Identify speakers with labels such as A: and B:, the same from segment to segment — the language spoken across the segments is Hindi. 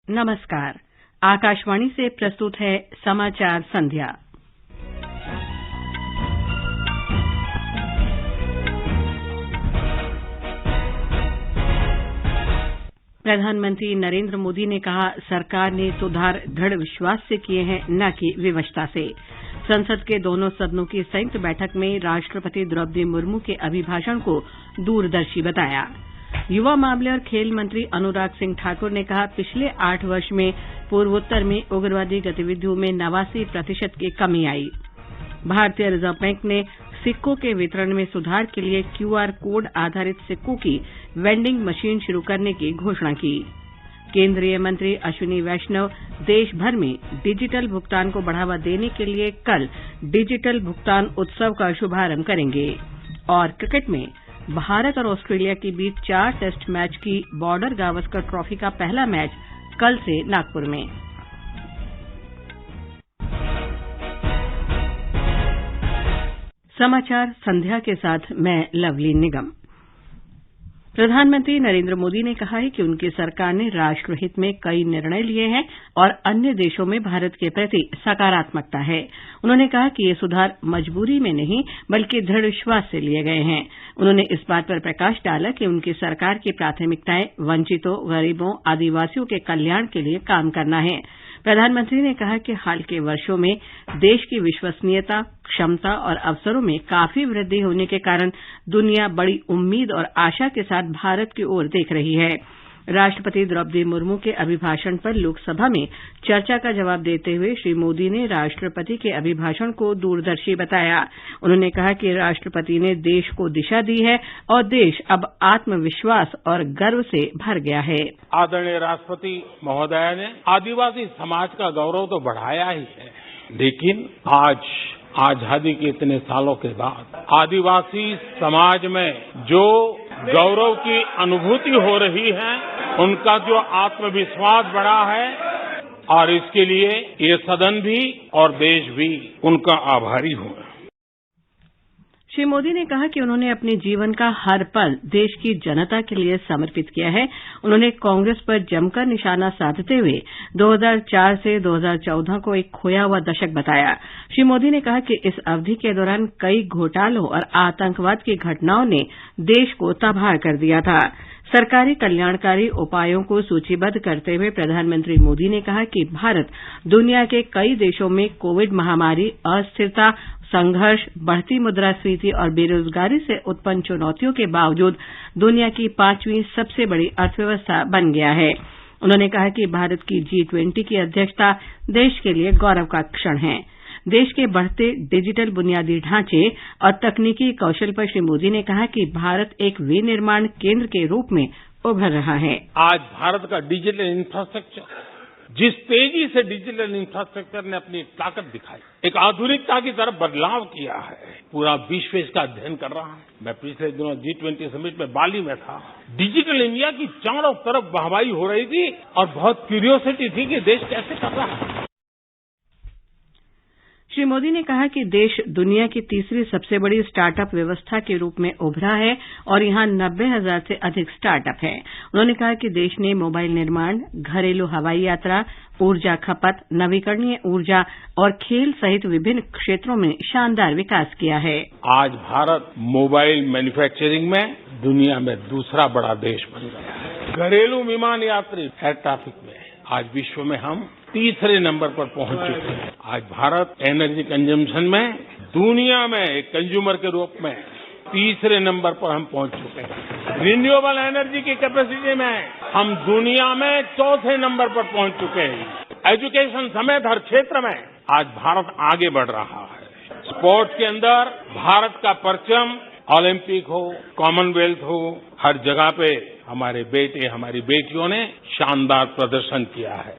A: नमस्कार। आकाशवाणी से प्रस्तुत है समाचार संध्या। प्रधानमंत्री नरेंद्र मोदी ने कहा, सरकार ने सुधार दृढ़ विश्वास से किए हैं, न कि विवशता से। संसद के दोनों सदनों की संयुक्त बैठक में राष्ट्रपति द्रौपदी मुर्मू के अभिभाषण को दूरदर्शी बताया। युवा मामले और खेल मंत्री अनुराग सिंह ठाकुर ने कहा, पिछले 8 वर्ष में पूर्वोत्तर में उग्रवादी गतिविधियों में 89% की कमी आई। भारतीय रिजर्व बैंक ने सिक्कों के वितरण में सुधार के लिए QR कोड आधारित सिक्कों की वेंडिंग मशीन शुरू करने की घोषणा की। केंद्रीय मंत्री अश्विनी वैष्णव देश भर में डिजिटल भुगतान को बढ़ावा देने के लिए कल डिजिटल भुगतान उत्सव का शुभारंभ करेंगे। और क्रिकेट में भारत और ऑस्ट्रेलिया के बीच 4 टेस्ट मैच की बॉर्डर गावस्कर ट्रॉफी का पहला मैच कल से नागपुर में। समाचार संध्या के साथ मैं लवली निगम। प्रधानमंत्री नरेंद्र मोदी ने कहा है कि उनकी सरकार ने राष्ट्रहित में कई निर्णय लिए हैं और अन्य देशों में भारत के प्रति सकारात्मकता है। उन्होंने कहा कि ये सुधार मजबूरी में नहीं बल्कि दृढ़ विश्वास से लिए गए हैं। उन्होंने इस बात पर प्रकाश डाला कि उनकी सरकार की प्राथमिकताएं वंचितों, गरीबों, आदिवासियों के कल्याण के लिए काम करना है। प्रधानमंत्री ने कहा कि हाल के वर्षों में देश की विश्वसनीयता, क्षमता और अवसरों में काफी वृद्धि होने के कारण दुनिया बड़ी उम्मीद और आशा के साथ भारत की ओर देख रही है। राष्ट्रपति द्रौपदी मुर्मू के अभिभाषण पर लोकसभा में चर्चा का जवाब देते हुए श्री मोदी ने राष्ट्रपति के अभिभाषण को दूरदर्शी बताया। उन्होंने कहा कि राष्ट्रपति ने देश को दिशा दी है और देश अब आत्मविश्वास और गर्व से भर गया है।
B: आदरणीय राष्ट्रपति महोदया ने आदिवासी समाज का गौरव तो बढ़ाया ही है, लेकिन आज आजादी के इतने सालों के बाद आदिवासी समाज में जो गौरव की अनुभूति हो रही है, उनका जो आत्मविश्वास बढ़ा है, और इसके लिए ये सदन भी और देश भी उनका आभारी हुआ।
A: श्री मोदी ने कहा कि उन्होंने अपने जीवन का हर पल देश की जनता के लिए समर्पित किया है। उन्होंने कांग्रेस पर जमकर निशाना साधते हुए 2004 से 2014 को एक खोया हुआ दशक बताया। श्री मोदी ने कहा कि इस अवधि के दौरान कई घोटालों और आतंकवाद की घटनाओं ने देश को तबाह कर दिया था। सरकारी कल्याणकारी उपायों को सूचीबद्ध करते हुए प्रधानमंत्री मोदी ने कहा कि भारत दुनिया के कई देशों में कोविड महामारी, अस्थिरता, संघर्ष, बढ़ती मुद्रास्फीति और बेरोजगारी से उत्पन्न चुनौतियों के बावजूद दुनिया की 5वीं सबसे बड़ी अर्थव्यवस्था बन गया है। उन्होंने कहा कि भारत की G20 की अध्यक्षता देश के लिए गौरव का क्षण है। देश के बढ़ते डिजिटल बुनियादी ढांचे और तकनीकी कौशल पर श्री मोदी ने कहा कि भारत एक विनिर्माण केंद्र के रूप में उभर रहा है।
B: आज भारत का डिजिटल इंफ्रास्ट्रक्चर, जिस तेजी से डिजिटल इंफ्रास्ट्रक्चर ने अपनी ताकत दिखाई, एक आधुनिकता की तरफ बदलाव किया है, पूरा विश्व इसका अध्ययन कर रहा है। मैं पिछले दिनों G20 समिट में बाली में था। डिजिटल इंडिया की चारों तरफ वाहवाही हो रही थी और बहुत क्यूरियोसिटी थी कि देश कैसे कर रहा है।
A: श्री मोदी ने कहा कि देश दुनिया की तीसरी सबसे बड़ी स्टार्टअप व्यवस्था के रूप में उभरा है और यहां 90,000 से अधिक स्टार्टअप हैं। उन्होंने कहा कि देश ने मोबाइल निर्माण, घरेलू हवाई यात्रा, ऊर्जा खपत, नवीकरणीय ऊर्जा और खेल सहित विभिन्न क्षेत्रों में शानदार विकास किया है।
B: आज भारत मोबाइल मैन्युफैक्चरिंग में दुनिया में दूसरा बड़ा देश बन गया है। घरेलू विमान यात्री एयर ट्रैफिक में आज विश्व में हम तीसरे नंबर पर पहुंच चुके हैं। आज भारत एनर्जी कंजम्पशन में दुनिया में एक कंज्यूमर के रूप में तीसरे नंबर पर हम पहुंच चुके हैं। रिन्यूएबल एनर्जी की कैपेसिटी में हम दुनिया में चौथे नंबर पर पहुंच चुके हैं। एजुकेशन समेत हर क्षेत्र में आज भारत आगे बढ़ रहा है। स्पोर्ट्स के अंदर भारत का परचम, ओलंपिक हो, कॉमनवेल्थ हो, हर जगह पे हमारे बेटे, हमारी बेटियों ने शानदार प्रदर्शन किया है।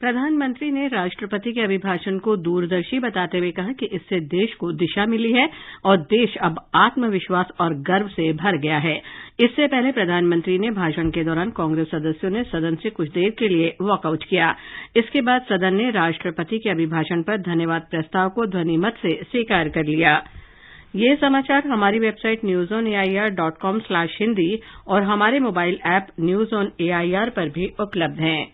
A: प्रधानमंत्री ने राष्ट्रपति के अभिभाषण को दूरदर्शी बताते हुए कहा कि इससे देश को दिशा मिली है और देश अब आत्मविश्वास और गर्व से भर गया है। इससे पहले प्रधानमंत्री ने भाषण के दौरान कांग्रेस सदस्यों ने सदन से कुछ देर के लिए वॉकआउट किया। इसके बाद सदन ने राष्ट्रपति के अभिभाषण पर धन्यवाद प्रस्ताव को ध्वनिमत से स्वीकार कर लिया। ये समाचार हमारी वेबसाइट newsonair.com/hindi और हमारे mobile app news on AIR पर भी उपलब्ध हैं।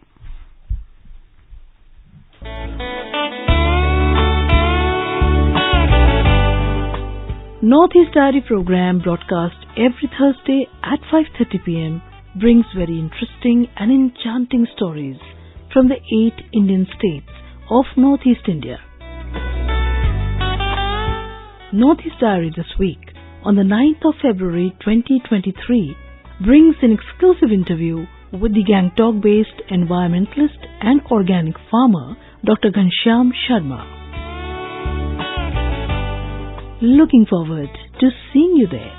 C: Northeast Diary program broadcast every Thursday at 5:30 p.m. brings very interesting and enchanting stories from the 8 Indian states of Northeast India. Northeast Diary this week, on the 9th of February 2023, brings an exclusive interview with the Gangtok-based environmentalist and organic farmer Dr. Ghanshyam Sharma. Looking forward to seeing you there.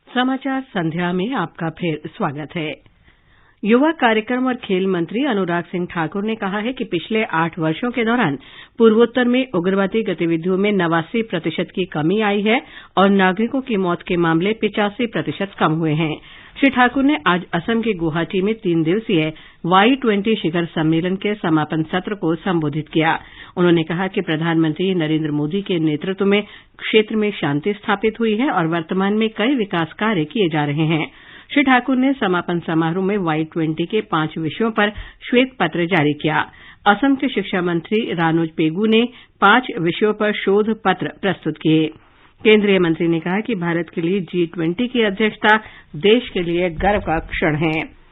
A: समाचार संध्या में आपका फिर स्वागत है। युवा कार्यक्रम और खेल मंत्री अनुराग सिंह ठाकुर ने कहा है कि पिछले 8 वर्षों के दौरान पूर्वोत्तर में उग्रवादी गतिविधियों में 89% की कमी आई है और नागरिकों की मौत के मामले 85% कम हुए हैं। श्री ठाकुर ने आज असम के गुवाहाटी में 3 दिवसीय Y20 शिखर सम्मेलन के समापन सत्र को संबोधित किया। उन्होंने कहा कि प्रधानमंत्री नरेंद्र मोदी के नेतृत्व में क्षेत्र में शांति स्थापित हुई है और वर्तमान में कई विकास कार्य किए जा रहे हैं। श्री ठाकुर ने समापन समारोह में Y20 के 5 विषयों पर श्वेत पत्र जारी किया। असम के शिक्षा मंत्री रानोज पेगू ने 5 विषयों पर शोध पत्र प्रस्तुत किए। केंद्रीय मंत्री ने कहा कि भारत के लिए G20 की अध्यक्षता देश के लिए गर्व का क्षण है।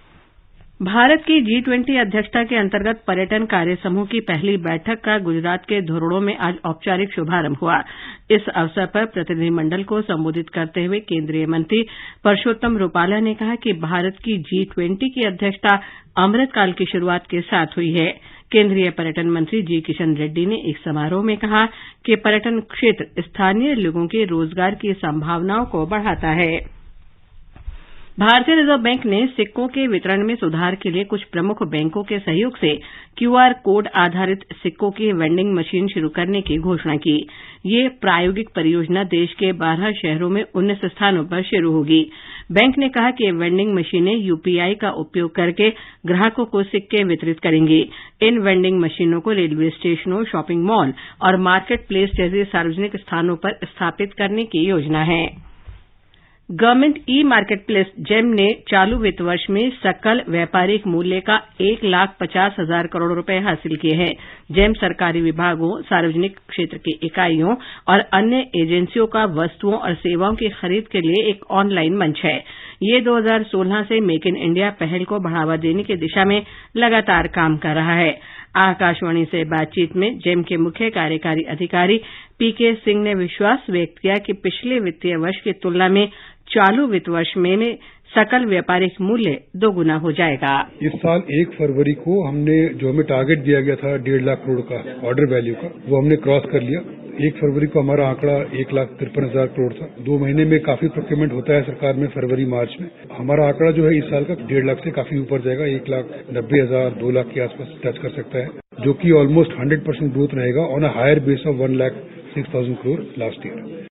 A: भारत की G20 अध्यक्षता के अंतर्गत पर्यटन कार्य समूह की पहली बैठक का गुजरात के धोरडो में आज औपचारिक शुभारंभ हुआ। इस अवसर पर प्रतिनिधिमंडल को संबोधित करते हुए केंद्रीय मंत्री परषोत्तम रूपाला ने कहा कि भारत की G20 की अध्यक्षता अमृतकाल की शुरूआत के साथ हुई है। केंद्रीय पर्यटन मंत्री जी किशन रेड्डी ने एक समारोह में कहा कि पर्यटन क्षेत्र स्थानीय लोगों के रोजगार की संभावनाओं को बढ़ाता है। भारतीय रिजर्व बैंक ने सिक्कों के वितरण में सुधार के लिए कुछ प्रमुख बैंकों के सहयोग से QR कोड आधारित सिक्कों की वेंडिंग मशीन शुरू करने की घोषणा की। ये प्रायोगिक परियोजना देश के 12 शहरों में 19 स्थानों पर शुरू होगी। बैंक ने कहा कि वेंडिंग मशीनें UPI का उपयोग करके ग्राहकों को सिक्के वितरित करेंगी। इन वेंडिंग मशीनों को रेलवे स्टेशनों, शॉपिंग मॉल और मार्केट प्लेस जैसे सार्वजनिक स्थानों पर स्थापित करने की योजना है। गवर्नमेंट ई-मार्केट प्लेस जेम ने चालू वित्त वर्ष में सकल व्यापारिक मूल्य का 1,50,000 करोड़ रुपए हासिल किए हैं। जेम सरकारी विभागों, सार्वजनिक क्षेत्र की इकाइयों और अन्य एजेंसियों का वस्तुओं और सेवाओं की खरीद के लिए एक ऑनलाइन मंच है। ये 2016 से मेक इन इंडिया पहल को बढ़ावा देने की दिशा में लगातार काम कर रहा है। आकाशवाणी से बातचीत में जेम के मुख्य कार्यकारी अधिकारी PK सिंह ने विश्वास व्यक्त किया कि पिछले वित्तीय वर्ष की तुलना में चालू वित्त वर्ष में सकल व्यापारिक मूल्य दोगुना हो जाएगा।
D: इस साल 1 फरवरी को हमने जो हमें टारगेट दिया गया था 1.5 लाख करोड़ का ऑर्डर वैल्यू का, वो हमने क्रॉस कर लिया। 1 फरवरी को हमारा आंकड़ा 1,53,000 करोड़ था। 2 महीने में काफी प्रोक्योरमेंट होता है सरकार में, फरवरी मार्च में। हमारा आंकड़ा जो है इस साल का 1.5 लाख से काफी ऊपर जाएगा, 1,90,000 2 लाख के आसपास टच कर सकता है, जो कि ऑलमोस्ट 100% ग्रोथ रहेगा on a higher base of 1,06,000 crore last year.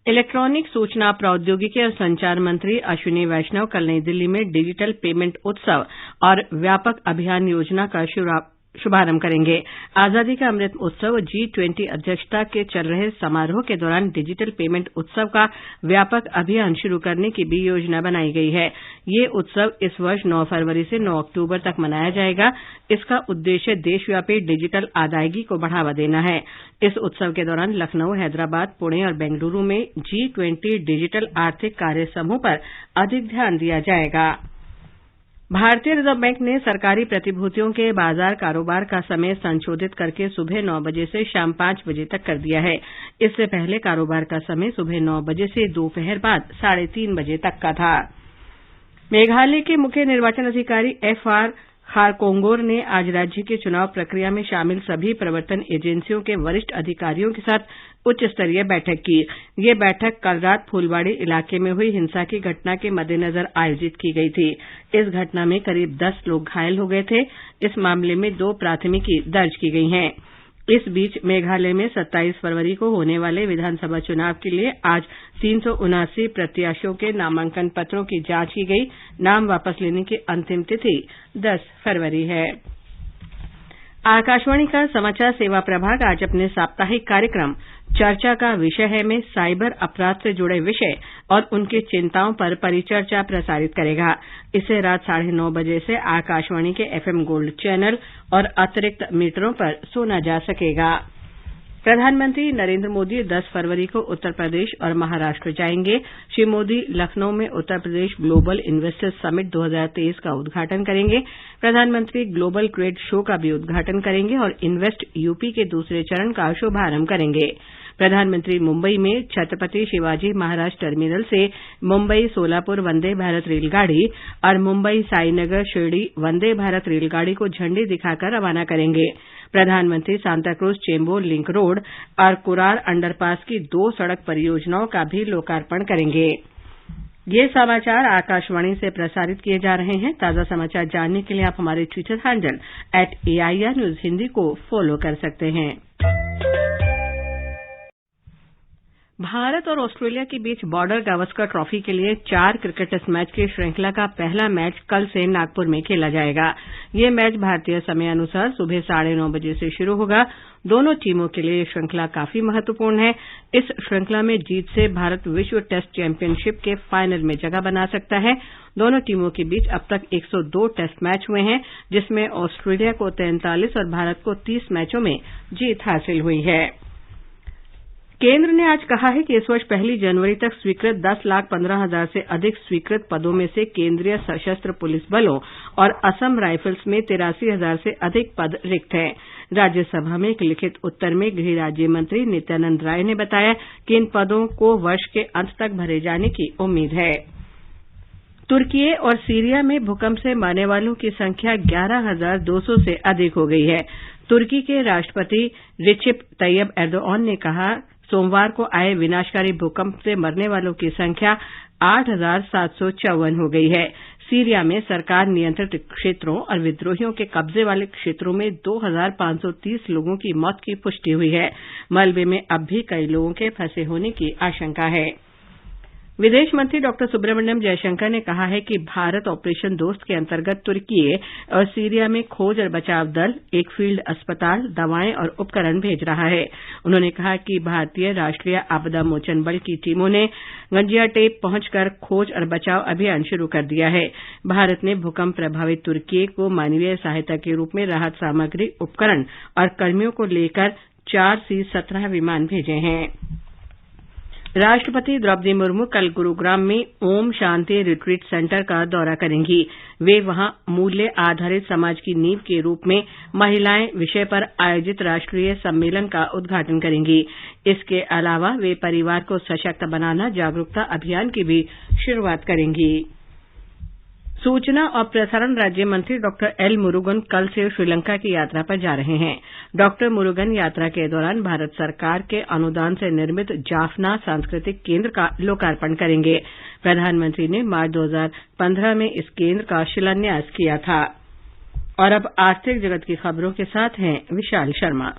A: Electronic सूचना प्रौद्योगिकी और संचार मंत्री अश्विनी वैष्णव कल नई दिल्ली में डिजिटल पेमेंट उत्सव और व्यापक अभियान योजना का शुभारंभ करेंगे। आजादी का अमृत उत्सव G20 अध्यक्षता के चल रहे समारोह के दौरान डिजिटल पेमेंट उत्सव का व्यापक अभियान शुरू करने की भी योजना बनाई गई है। ये उत्सव इस वर्ष 9 फरवरी से 9 अक्टूबर तक मनाया जाएगा। इसका उद्देश्य देशव्यापी डिजिटल अदायगी को बढ़ावा देना है। इस उत्सव के दौरान लखनऊ, हैदराबाद, पुणे और बेंगलुरू में G20 डिजिटल आर्थिक कार्य समूह पर अधिक ध्यान दिया जाएगा। भारतीय रिजर्व बैंक ने सरकारी प्रतिभूतियों के बाजार कारोबार का समय संशोधित करके सुबह 9 बजे से शाम 5 बजे तक कर दिया है। इससे पहले कारोबार का समय सुबह 9 बजे से दोपहर बाद 3:30 बजे तक का था। मेघालय के मुख्य निर्वाचन अधिकारी FR खारकोंगोर ने आज राज्य की चुनाव प्रक्रिया में शामिल सभी प्रवर्तन एजेंसियों के वरिष्ठ अधिकारियों के साथ उच्च स्तरीय बैठक की। ये बैठक कल रात फूलवाड़ी इलाके में हुई हिंसा की घटना के मद्देनजर आयोजित की गई थी। इस घटना में करीब 10 लोग घायल हो गए थे। इस मामले में 2 प्राथमिकी दर्ज की गई हैं। इस बीच मेघालय में 27 फरवरी को होने वाले विधानसभा चुनाव के लिए आज 379 प्रत्याशियों के नामांकन पत्रों की जांच की गई। नाम वापस लेने की अंतिम तिथि 10 फरवरी है। आकाशवाणी का समाचार सेवा प्रभाग आज अपने साप्ताहिक कार्यक्रम चर्चा का विषय है में साइबर अपराध से जुड़े विषय और उनकी चिंताओं पर परिचर्चा प्रसारित करेगा। इसे रात 9:30 बजे से आकाशवाणी के एफएम गोल्ड चैनल और अतिरिक्त मीटरों पर सुना जा सकेगा। प्रधानमंत्री नरेंद्र मोदी 10 फरवरी को उत्तर प्रदेश और महाराष्ट्र जाएंगे। श्री मोदी लखनऊ में Uttar Pradesh global investors summit 2023 का उद्घाटन करेंगे। प्रधानमंत्री ग्लोबल ट्रेड शो का भी उद्घाटन करेंगे और इन्वेस्ट यूपी के दूसरे चरण का शुभारंभ करेंगे। प्रधानमंत्री मुंबई में छत्रपति शिवाजी महाराज टर्मिनल से मुंबई सोलापुर वंदे भारत रेलगाड़ी और मुंबई साईनगर शिरडी वंदे भारत रेलगाड़ी को झंडी दिखाकर रवाना करेंगे। प्रधानमंत्री सांताक्रूज चेंबूर लिंक रोड और कुरार अंडरपास की 2 सड़क परियोजनाओं का भी लोकार्पण करेंगे। ये समाचार आकाशवाणी से प्रसारित किए जा रहे हैं। ताजा समाचार जानने के लिए आप हमारे Twitter handle @AIR News Hindi को फॉलो कर सकते हैं। भारत और ऑस्ट्रेलिया के बीच बॉर्डर गावस्कर ट्रॉफी के लिए 4 क्रिकेट टेस्ट मैच की श्रृंखला का पहला मैच कल से नागपुर में खेला जाएगा। ये मैच भारतीय समय अनुसार सुबह 9:30 बजे से शुरू होगा। दोनों टीमों के लिए ये श्रृंखला काफी महत्वपूर्ण है। इस श्रृंखला में जीत से भारत विश्व टेस्ट चैंपियनशिप के फाइनल में जगह बना सकता है। दोनों टीमों के बीच अब तक 102 टेस्ट मैच हुए हैं, जिसमें ऑस्ट्रेलिया को 43 और भारत को 30 मैचों में जीत हासिल हुई है। केंद्र ने आज कहा है कि इस वर्ष 1 जनवरी तक स्वीकृत 10,15,000 से अधिक स्वीकृत पदों में से केंद्रीय सशस्त्र पुलिस बलों और असम राइफल्स में 83,000 से अधिक पद रिक्त हैं। राज्यसभा में एक लिखित उत्तर में गृह राज्य मंत्री नित्यानंद राय ने बताया कि इन पदों को वर्ष के अंत तक भरे जाने की उम्मीद है। तुर्की और सीरिया में भूकंप से मरने वालों की संख्या 11,200 से अधिक हो गई है। तुर्की के राष्ट्रपति रिसेप तैयब एर्दोआन ने कहा सोमवार को आए विनाशकारी भूकंप से मरने वालों की संख्या 8,754 हो गई है। सीरिया में सरकार नियंत्रित क्षेत्रों और विद्रोहियों के कब्जे वाले क्षेत्रों में 2,530 लोगों की मौत की पुष्टि हुई है। मलबे में अब भी कई लोगों के फंसे होने की आशंका है। विदेश मंत्री डॉक्टर सुब्रमण्यम जयशंकर ने कहा है कि भारत ऑपरेशन दोस्त के अंतर्गत तुर्की और सीरिया में खोज और बचाव दल, एक फील्ड अस्पताल, दवाएं और उपकरण भेज रहा है। उन्होंने कहा कि भारतीय राष्ट्रीय आपदा मोचन बल की टीमों ने गंजियाटेप पहुंचकर खोज और बचाव अभियान शुरू कर दिया है। भारत ने भूकंप प्रभावित तुर्की को मानवीय सहायता के रूप में राहत सामग्री, उपकरण और कर्मियों को लेकर 4 C-17 विमान भेजे हैं। राष्ट्रपति द्रौपदी मुर्मू कल गुरुग्राम में ओम शांति रिट्रीट सेंटर का दौरा करेंगी। वे वहां मूल्य आधारित समाज की नींव के रूप में महिलाएं विषय पर आयोजित राष्ट्रीय सम्मेलन का उद्घाटन करेंगी। इसके अलावा वे परिवार को सशक्त बनाना जागरूकता अभियान की भी शुरूआत करेंगी। सूचना और प्रसारण राज्य मंत्री डॉक्टर एल मुरुगन कल से श्रीलंका की यात्रा पर जा रहे हैं। डॉक्टर मुरुगन यात्रा के दौरान भारत सरकार के अनुदान से निर्मित जाफना सांस्कृतिक केंद्र का लोकार्पण करेंगे। प्रधानमंत्री ने मार्च 2015 में इस केंद्र का शिलान्यास किया था। और अब आर्थिक जगत की खबरों के साथ हैं विशाल शर्मा।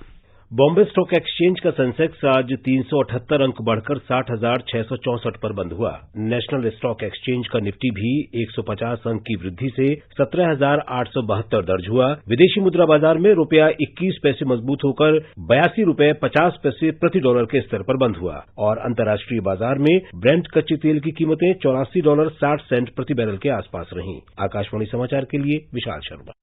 E: बॉम्बे स्टॉक एक्सचेंज का सेंसेक्स आज 378 अंक बढ़कर 60,664 पर बंद हुआ। नेशनल स्टॉक एक्सचेंज का निफ्टी भी 150 अंक की वृद्धि से 17,872 दर्ज हुआ। विदेशी मुद्रा बाजार में रुपया 21 पैसे मजबूत होकर 82 रुपये 50 पैसे प्रति डॉलर के स्तर पर बंद हुआ और अंतर्राष्ट्रीय बाजार में ब्रेंट कच्चे तेल की कीमतें $84.60 प्रति बैरल के आसपास रहीं। आकाशवाणी समाचार के लिए विशाल शर्मा।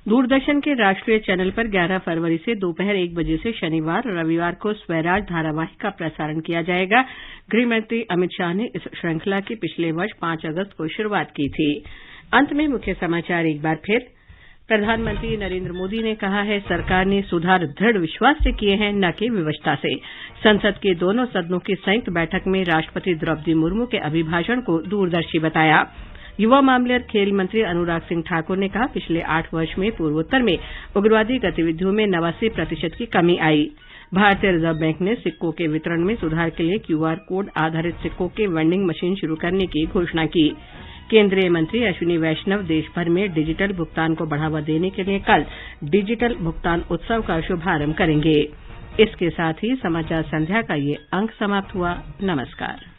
A: दूरदर्शन के राष्ट्रीय चैनल पर 11 फरवरी से दोपहर 1 बजे से शनिवार और रविवार को स्वराज धारावाहिक का प्रसारण किया जाएगा। गृहमंत्री अमित शाह ने इस श्रृंखला की पिछले वर्ष 5 अगस्त को शुरूआत की थी। अंत में मुख्य समाचार एक बार फिर। प्रधानमंत्री नरेंद्र मोदी ने कहा है सरकार ने सुधार दृढ़ विश्वास से किए हैं, न कि विवशता से। संसद के दोनों सदनों की संयुक्त बैठक में राष्ट्रपति द्रौपदी मुर्मू के अभिभाषण को दूरदर्शी बताया। युवा मामले और खेल मंत्री अनुराग सिंह ठाकुर ने कहा पिछले 8 वर्ष में पूर्वोत्तर में उग्रवादी गतिविधियों में 89% की कमी आई। भारतीय रिजर्व बैंक ने सिक्कों के वितरण में सुधार के लिए QR कोड आधारित सिक्कों के वेंडिंग मशीन शुरू करने की घोषणा की। केंद्रीय मंत्री अश्विनी वैष्णव देश भर में डिजिटल भुगतान को बढ़ावा देने के लिए कल डिजिटल भुगतान उत्सव का शुभारंभ करेंगे। इसके साथ ही समाचार संध्या का ये अंक समाप्त हुआ। नमस्कार।